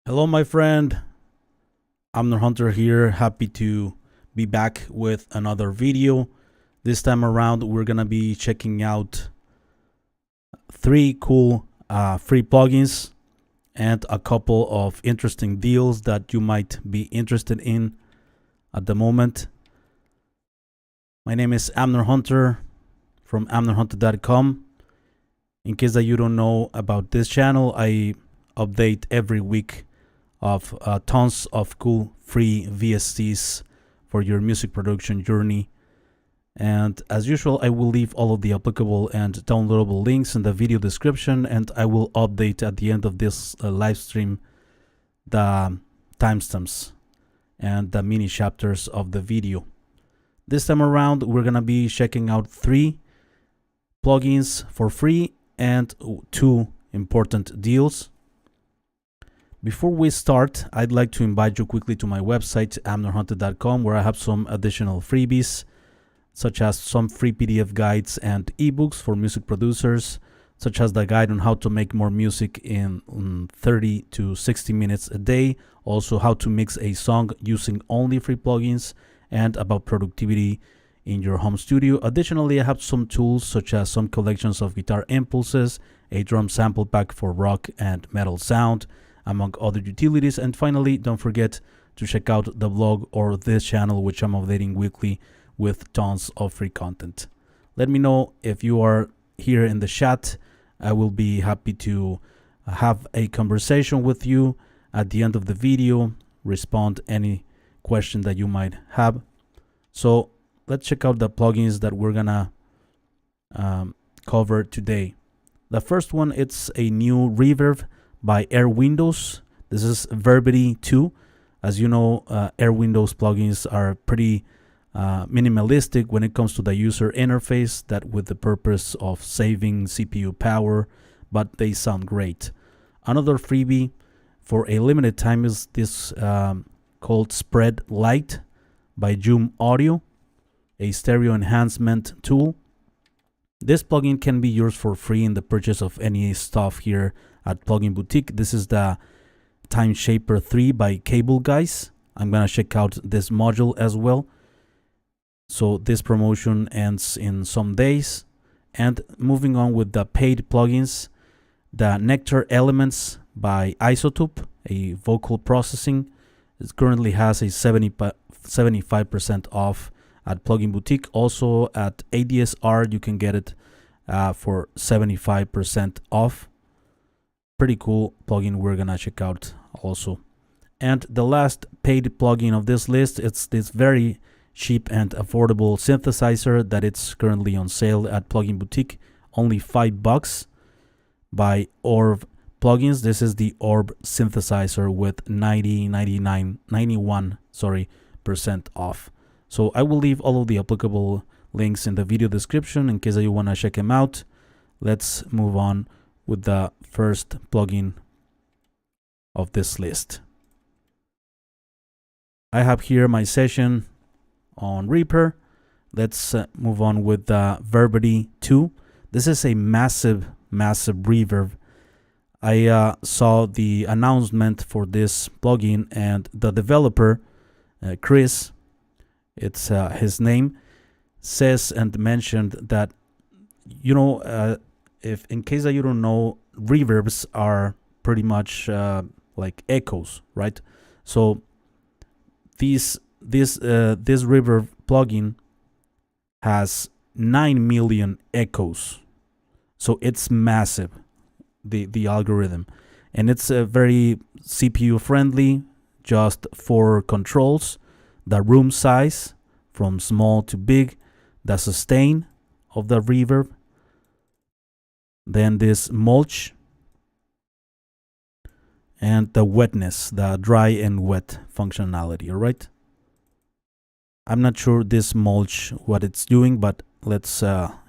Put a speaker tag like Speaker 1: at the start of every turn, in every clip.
Speaker 1: Hello, my friend. I'm the Hunter here. Happy to be back with another video. This time around, we're gonna be checking out three cool free plugins and a couple of interesting deals that you might be interested in at the moment. My name is Amner Hunter from amnerhunter.com. In case that you don't know about this channel, I update every week of tons of cool free VSTs for your music production journey. And as usual, I will leave all of the applicable and downloadable links in the video description, and I will update at the end of this live stream the timestamps and the mini chapters of the video. This time around, we're gonna be checking out three plugins for free and two important deals. Before we start, I'd like to invite you quickly to my website, amnerhunter.com, where I have some additional freebies, such as some free PDF guides and ebooks for music producers, such as the guide on how to make more music in 30 to 60 minutes a day, also how to mix a song using only free plugins, and about productivity in your home studio. Additionally, I have some tools such as some collections of guitar impulses, a drum sample pack for rock and metal sound, among other utilities. And finally, don't forget to check out the blog or this channel, which I'm updating weekly with tons of free content. Let me know if you are here in the chat. I will be happy to have a conversation with you at the end of the video, respond any question that you might have. So let's check out the plugins that we're gonna cover today. The first one, it's a new reverb by Airwindows. This is Verbity2. As you know, Airwindows plugins are pretty minimalistic when it comes to the user interface, that with the purpose of saving CPU power, but they sound great. Another freebie for a limited time is this called Spread Light by Zoom Audio, a stereo enhancement tool. This plugin can be yours for free in the purchase of any stuff here at Plugin Boutique. This is the TimeShaper 3 by Cableguys. I'm gonna check out this module as well. So this promotion ends in some days. And moving on with the paid plugins, the Nectar Elements by Izotope, a vocal processing. It currently has a 75% off at Plugin Boutique. Also at ADSR, you can get it for 75% off. Pretty cool plugin we're gonna check out also. And the last paid plugin of this list, it's this very cheap and affordable synthesizer that it's currently on sale at Plugin Boutique, only $5 by Orb Plugins. This is the Orb synthesizer with 91% off. So I will leave all of the applicable links in the video description in case you want to check them out. Let's move on with the first plugin of this list. I have here my session on Reaper. Let's move on with the Verbity2. This is a massive reverb. I saw the announcement for this plugin, and the developer, Chris, it's his name, says and mentioned that, you know, if in case that you don't know, reverbs are pretty much like echoes, right? So this reverb plugin has 9 million echoes, so it's massive, the algorithm, and it's very CPU friendly. Just 4 controls: the room size from small to big, the sustain of the reverb, then this mulch, and the wetness, the dry and wet functionality. All right, I'm not sure this mulch what it's doing, but let's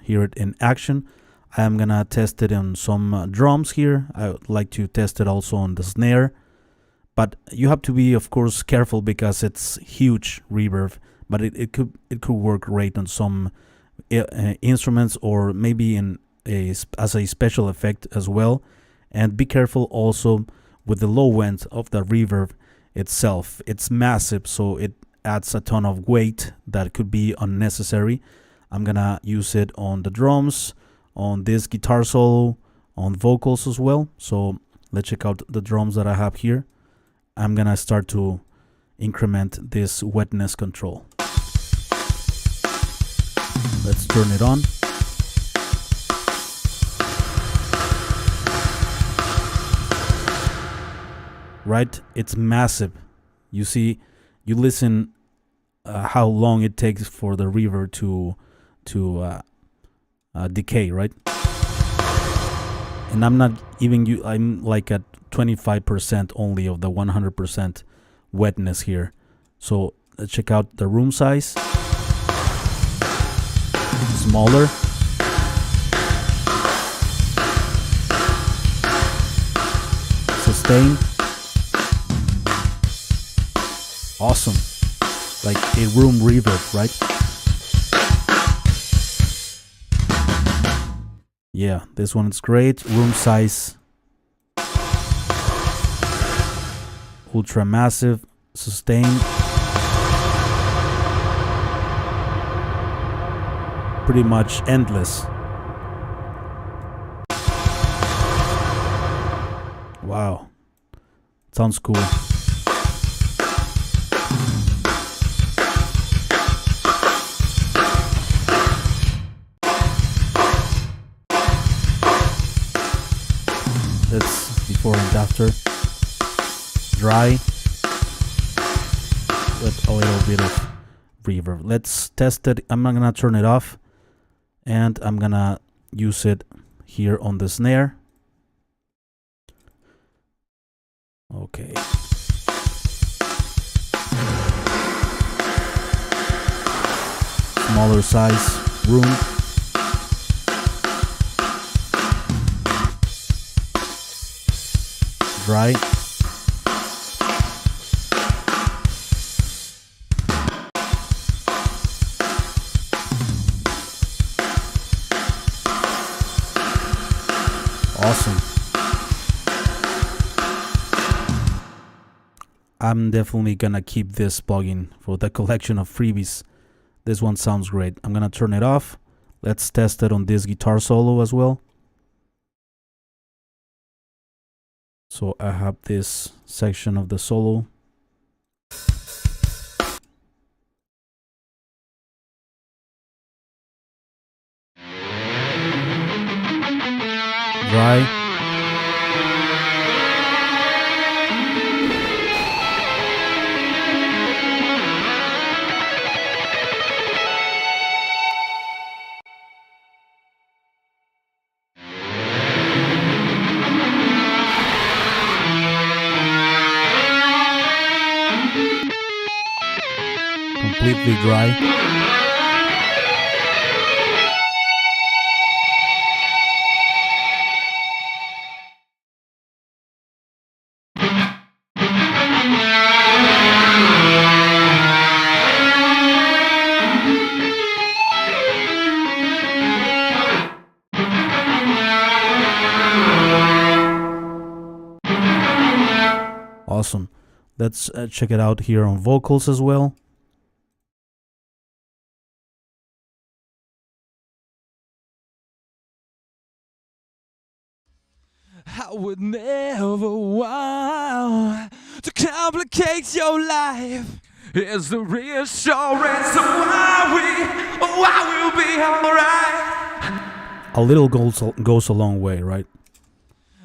Speaker 1: hear it in action. I'm gonna test it on some drums here. I would like to test it also on the snare, but you have to be, of course, careful because it's huge reverb, but it could work great on some instruments, or maybe in as a special effect as well. And be careful also with the low end of the reverb itself. It's massive, so it adds a ton of weight that could be unnecessary. I'm gonna use it on the drums, on this guitar solo, on vocals as well. So let's check out the drums that I have here. I'm gonna start to increment this wetness control. Let's turn it on. Right, it's massive. You see, you listen how long it takes for the reverb to decay, right? And I'm not even I'm like at 25% only of the 100% wetness here. So let's check out the room size. Smaller. Sustain. Awesome. Like a room reverb, right? Yeah, this one is great. Room size. Ultra massive. Sustain. Pretty much endless. Wow. Sounds cool. That's before and after. Dry with a little bit of reverb. Let's test it. I'm not gonna turn it off, and I'm gonna use it here on the snare. Okay. Smaller size room. Dry. Awesome. I'm definitely gonna keep this plugin for the collection of freebies. This one sounds great. I'm gonna turn it off. Let's test it on this guitar solo as well. So I have this section of the solo. Dry. Completely dry. Awesome. Let's check it out here on vocals as well.
Speaker 2: I would never want to complicate your life. It's the reassurance of I will be alright.
Speaker 1: A little goes a long way, right?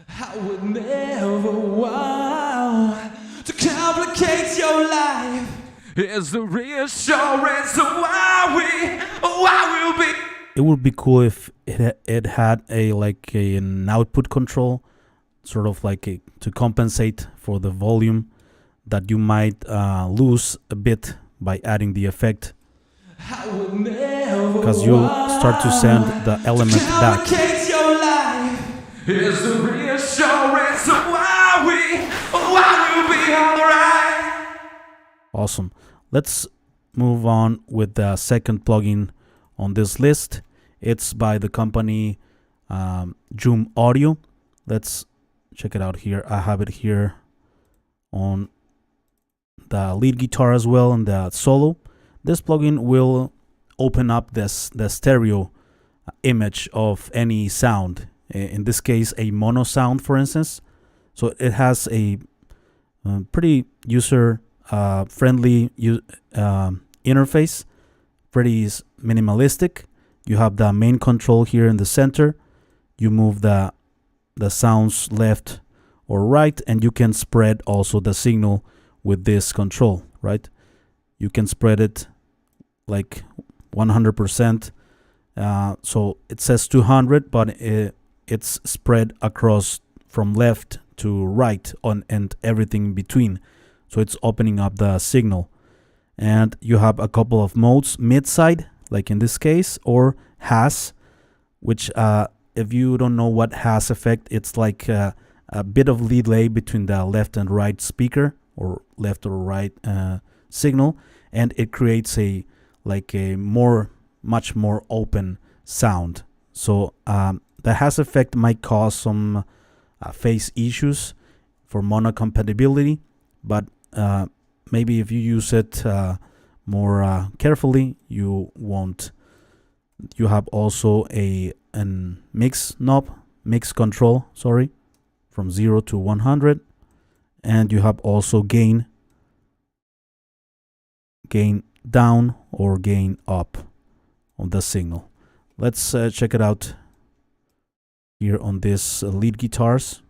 Speaker 2: I would never want to complicate your life. It's the reassurance of I will be.
Speaker 1: It would be cool if it had an output control, sort of like to compensate for the volume that you might lose a bit by adding the effect, because you'll start to send the element back.
Speaker 2: Is the reassurance of I will be alright.
Speaker 1: Awesome. Let's move on with the second plugin on this list. It's by the company Zoom Audio. Let's check it out here. I have it here on the lead guitar as well and the solo, this plugin will open up the stereo image of any sound. In this case, a mono sound, for instance. So it has a pretty user friendly interface, pretty minimalistic. You have the main control here in the center. You move the sounds left or right, and you can spread also the signal with this control, right? You can spread it like 100%. So it says 200, but it's spread across from left to right and everything in between. So it's opening up the signal. And you have a couple of modes: mid-side, like in this case, or has, which if you don't know what has effect, it's like a bit of delay between the left and right speaker, or left or right signal, and it creates a much more open sound. So the has effect might cause some phase issues for mono compatibility, but maybe if you use it more carefully, you won't. You have also an mix control, sorry, from 0 to 100, and you have also gain down or gain up on the signal. Let's check it out here on this lead guitars.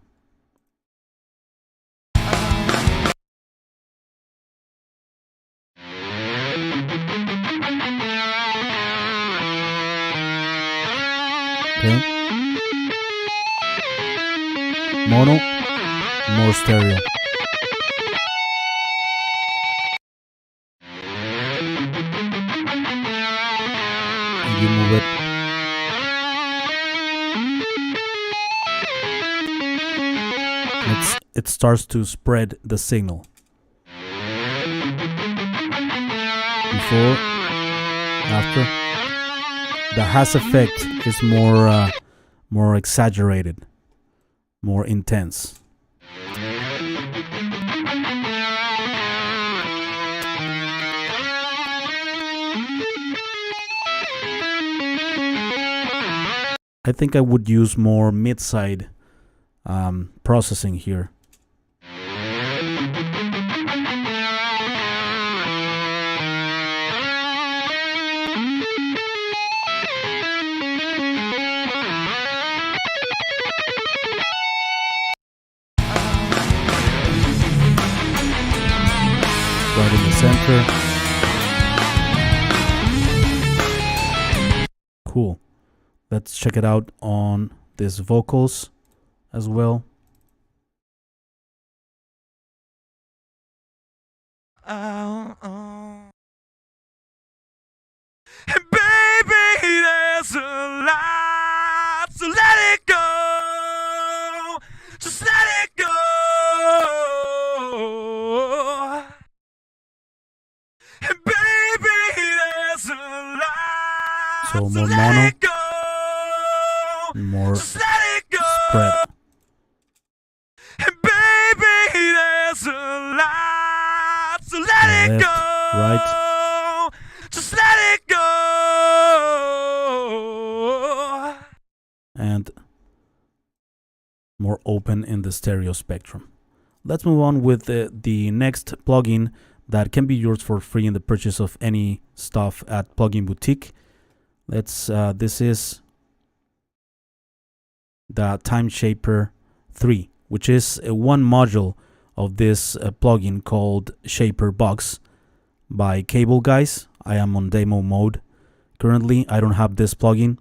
Speaker 1: Okay. Mono, more stereo. And you move it. It starts to spread the signal. Before, after. The has effect is more exaggerated, more intense. I think I would use more mid-side processing here. Right in the center. Cool. Let's check it out on these vocals as well.
Speaker 2: And baby, there's a lot, so let it go. Just let it go. And baby, there's a lot,
Speaker 1: So more
Speaker 2: let
Speaker 1: mono,
Speaker 2: it go.
Speaker 1: more
Speaker 2: Just let it go.
Speaker 1: spread.
Speaker 2: And baby, there's a lot, so let it
Speaker 1: Left,
Speaker 2: go.
Speaker 1: right.
Speaker 2: Just let it go.
Speaker 1: And more open in the stereo spectrum. Let's move on with the next plugin that can be yours for free in the purchase of any stuff at Plugin Boutique. This is the TimeShaper 3, which is one module of this plugin called Shaper Box by Cableguys. I am on demo mode currently. I don't have this plugin.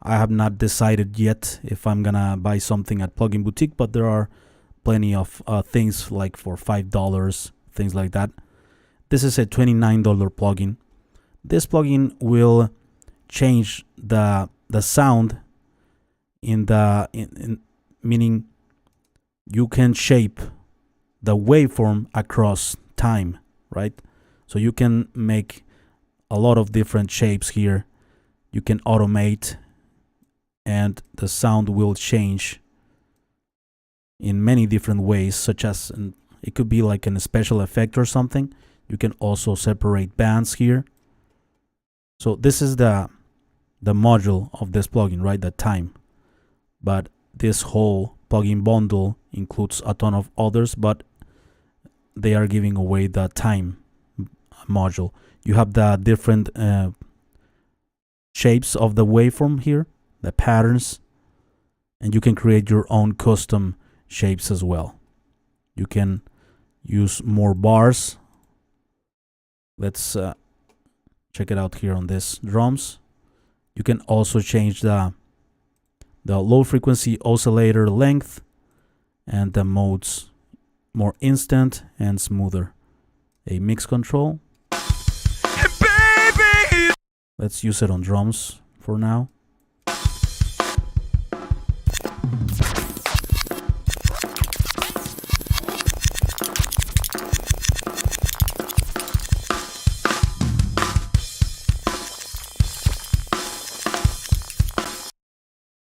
Speaker 1: I have not decided yet if I'm gonna buy something at Plugin Boutique, but there are plenty of things like for $5, things like that. This is a $29 plugin. This plugin will change the sound meaning you can shape the waveform across time, right? So you can make a lot of different shapes here. You can automate, and the sound will change in many different ways, such as It could be like a special effect or something. You can also separate bands here. So this is the module of this plugin, right? The time. But this whole plugin bundle includes a ton of others, but they are giving away the time module. You have the different shapes of the waveform here, the patterns, and you can create your own custom shapes as well. You can use more bars. Let's check it out here on this drums. You can also change the low frequency oscillator length and the modes, more instant and smoother. A mix control.
Speaker 2: Baby.
Speaker 1: Let's use it on drums for now.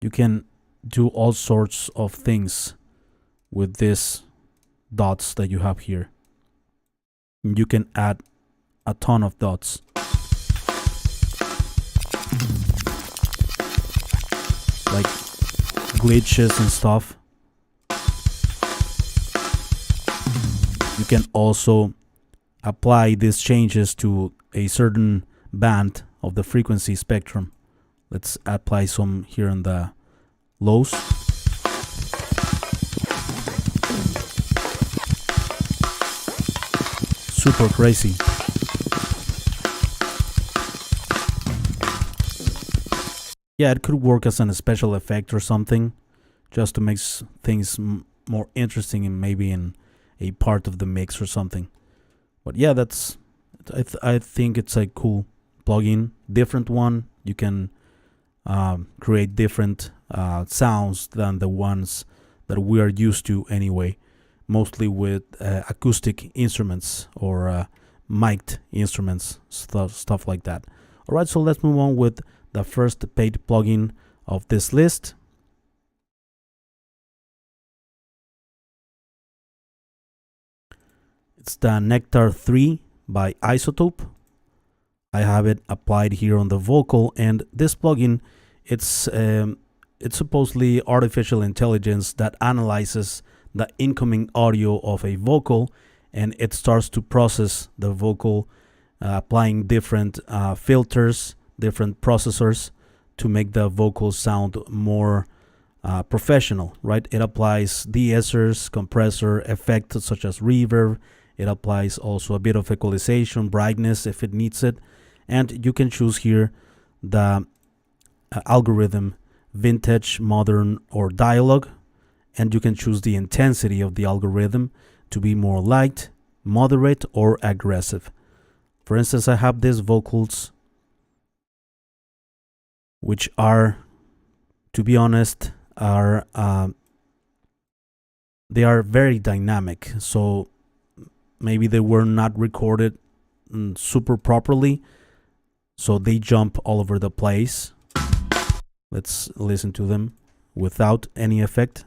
Speaker 1: You can do all sorts of things with these dots that you have here. You can add a ton of dots. Like glitches and stuff. You can also apply these changes to a certain band of the frequency spectrum. Let's apply some here in the lows. Super crazy. Yeah, it could work as a special effect or something, just to make things more interesting and maybe in a part of the mix or something. But yeah, that's I think it's a cool plugin, different one. You can create different sounds than the ones that we are used to anyway, mostly with acoustic instruments or mic'd instruments, stuff like that. All right, so let's move on with the first paid plugin of this list. It's the Nectar 3 by Izotope. I have it applied here on the vocal, and this plugin, it's supposedly artificial intelligence that analyzes the incoming audio of a vocal, and it starts to process the vocal, applying different filters, different processors to make the vocal sound more professional, right? It applies de-essers, compressor, effects such as reverb. It applies also a bit of equalization, brightness if it needs it. And you can choose here the algorithm, vintage, modern, or dialogue. And you can choose the intensity of the algorithm to be more light, moderate, or aggressive. For instance, I have these vocals, which are, to be honest, they are very dynamic. So maybe they were not recorded super properly, so they jump all over the place. Let's listen to them without any effect.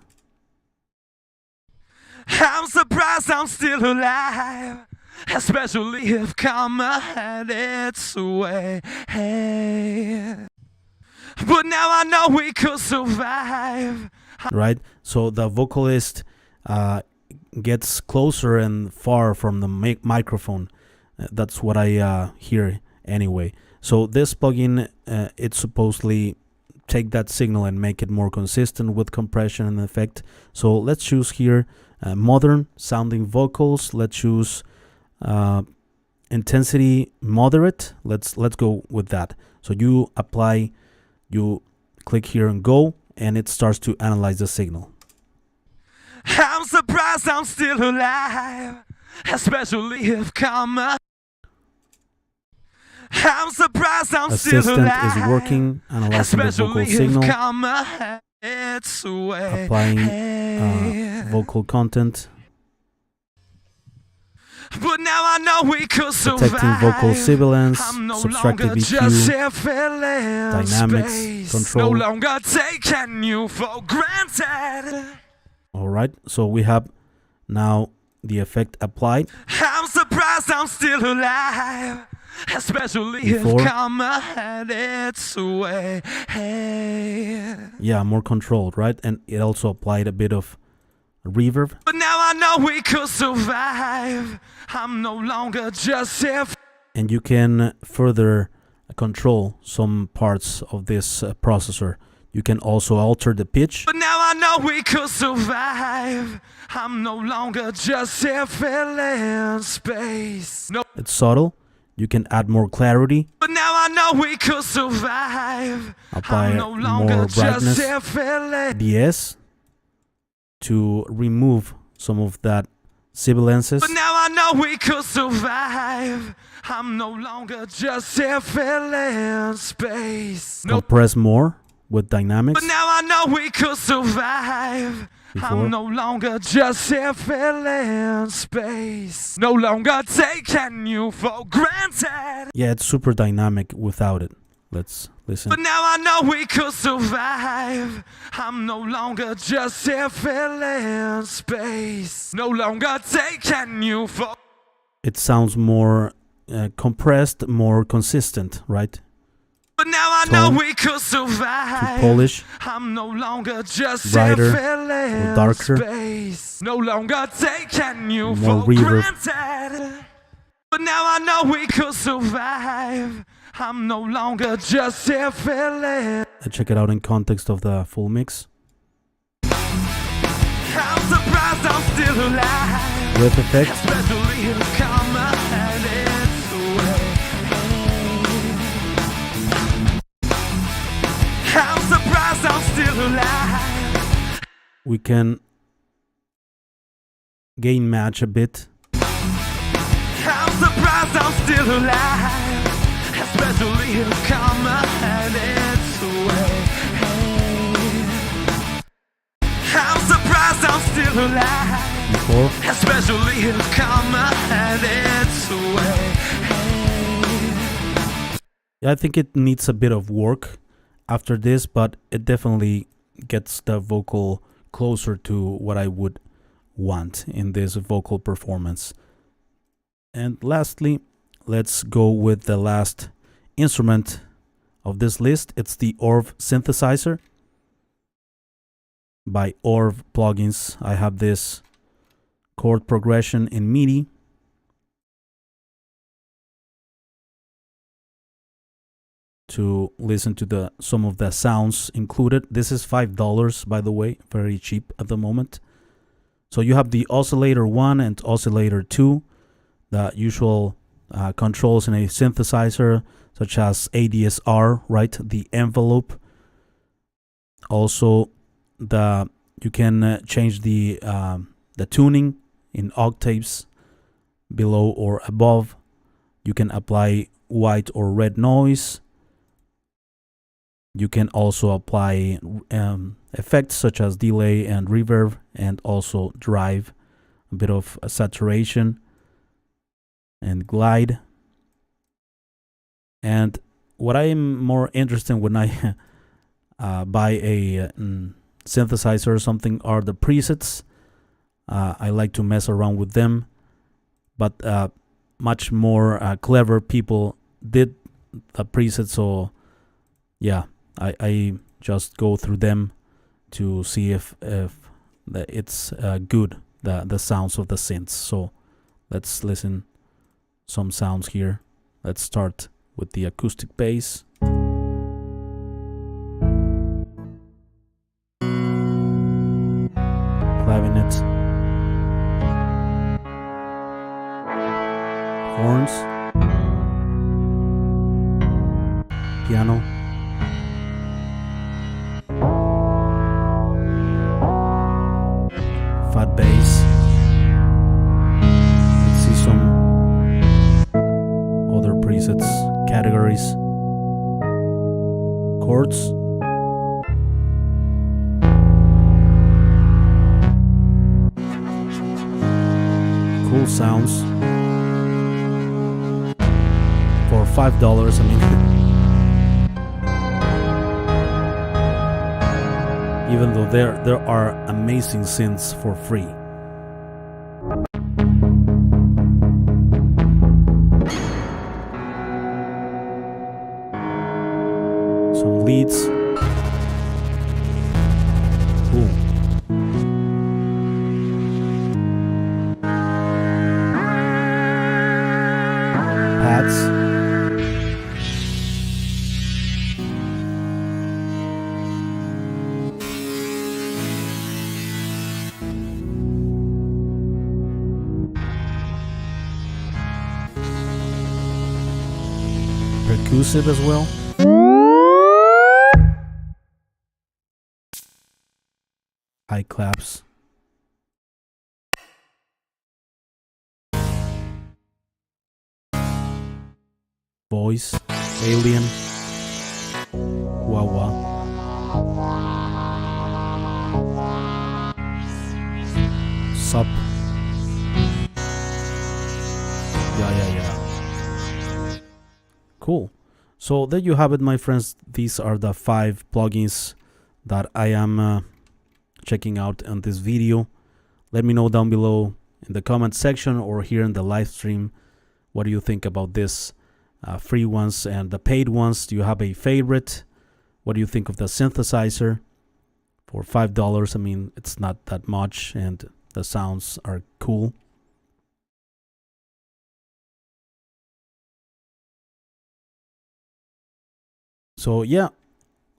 Speaker 2: I'm surprised I'm still alive, especially if karma had its way. But now I know we could survive.
Speaker 1: Right? So the vocalist gets closer and far from the microphone. That's what I hear anyway. So this plugin, it supposedly take that signal and make it more consistent with compression and effect. So let's choose here modern sounding vocals. Let's choose intensity moderate. Let's go with that. So you apply, you click here and go, and it starts to analyze the signal.
Speaker 2: I'm surprised I'm still alive, especially if karma. I'm surprised I'm
Speaker 1: Assistant
Speaker 2: still alive,
Speaker 1: is working, analyzing the vocal signal, applying vocal content,
Speaker 2: but now I know we could
Speaker 1: detecting
Speaker 2: survive.
Speaker 1: vocal sibilance,
Speaker 2: No
Speaker 1: subtractive
Speaker 2: longer just
Speaker 1: EQ, dynamics
Speaker 2: space.
Speaker 1: control.
Speaker 2: No longer taking you for granted.
Speaker 1: All right, so we have now the effect applied.
Speaker 2: I'm surprised I'm still alive, especially
Speaker 1: Before.
Speaker 2: if karma had its way. Hey.
Speaker 1: Yeah, more controlled, right? And it also applied a bit of reverb.
Speaker 2: But now I know we could survive. I'm no longer just here.
Speaker 1: And you can further control some parts of this processor. You can also alter the pitch.
Speaker 2: But now I know we could survive. I'm no longer just here filling space. No.
Speaker 1: It's subtle. You can add more clarity.
Speaker 2: But now I know we could survive.
Speaker 1: Apply
Speaker 2: I'm no longer
Speaker 1: more
Speaker 2: just
Speaker 1: brightness.
Speaker 2: here filling.
Speaker 1: BS to remove some of that sibilances.
Speaker 2: But now I know we could survive. I'm no longer just here filling space. No.
Speaker 1: Compress more with dynamics.
Speaker 2: But now I know we could survive.
Speaker 1: Before.
Speaker 2: I'm no longer just here filling space. No longer taking you for granted.
Speaker 1: Yeah, it's super dynamic without it. Let's listen.
Speaker 2: But now I know we could survive. I'm no longer just here filling space. No longer taking you for.
Speaker 1: It sounds more compressed, more consistent, right?
Speaker 2: But now I know we could survive.
Speaker 1: To polish.
Speaker 2: I'm no longer just
Speaker 1: Brighter
Speaker 2: here filling
Speaker 1: or darker.
Speaker 2: space. No longer taking you
Speaker 1: More
Speaker 2: for
Speaker 1: reverb.
Speaker 2: granted. But now I know we could survive. I'm no longer just here filling.
Speaker 1: Check it out in context of the full mix.
Speaker 2: I'm surprised I'm still alive.
Speaker 1: With effects.
Speaker 2: Especially if karma had its way. I'm surprised I'm still alive.
Speaker 1: We can gain match a bit.
Speaker 2: I'm surprised I'm still alive, especially if karma had its way. I'm surprised I'm still alive,
Speaker 1: Before.
Speaker 2: especially if karma had its way.
Speaker 1: Yeah, I think it needs a bit of work after this, but it definitely gets the vocal closer to what I would want in this vocal performance. And lastly, let's go with the last instrument of this list. It's the Orb synthesizer by Orb Plugins. I have this chord progression in MIDI. To listen to some of the sounds included. This is $5, by the way, very cheap at the moment. So you have the oscillator 1 and oscillator 2, the usual controls in a synthesizer, such as ADSR, right? The envelope. Also, you can change the tuning in octaves below or above. You can apply white or red noise. You can also apply effects such as delay and reverb, and also drive a bit of saturation and glide. And what I am more interested in when I buy a synthesizer or something are the presets. I like to mess around with them, but much more clever people did the presets, so yeah, I just go through them to see if it's good, the sounds of the synths. So let's listen some sounds here. Let's start with the acoustic bass. Clavinet. Horns. Piano. Fat bass. Let's see some other presets, categories, chords, cool sounds for $5. I mean, even though there are amazing synths for free. leads. Cool. Pads. Percussive as well. High claps. Voice. Alien. Wah wah. Sup. Yeah. Cool. So there you have it, my friends. These are the 5 plugins that I am checking out on this video. Let me know down below in the comment section or here in the live stream, what do you think about this free ones and the paid ones? Do you have a favorite? What do you think of the synthesizer for $5? I mean, it's not that much and the sounds are cool. So yeah,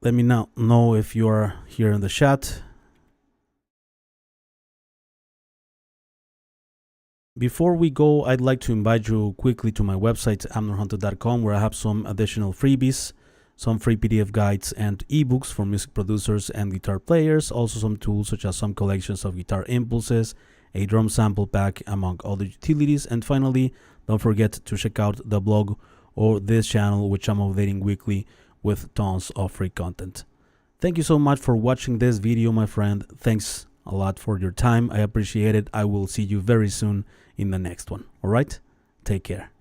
Speaker 1: let me now know if you are here in the chat. Before we go, I'd like to invite you quickly to my website, amnorhunter.com, where I have some additional freebies, some free PDF guides and ebooks for music producers and guitar players, also some tools such as some collections of guitar impulses, a drum sample pack, among other utilities. And finally, don't forget to check out the blog or this channel, which I'm updating weekly with tons of free content. Thank you so much for watching this video, my friend. Thanks a lot for your time. I appreciate it. I will see you very soon in the next one. All right? Take care.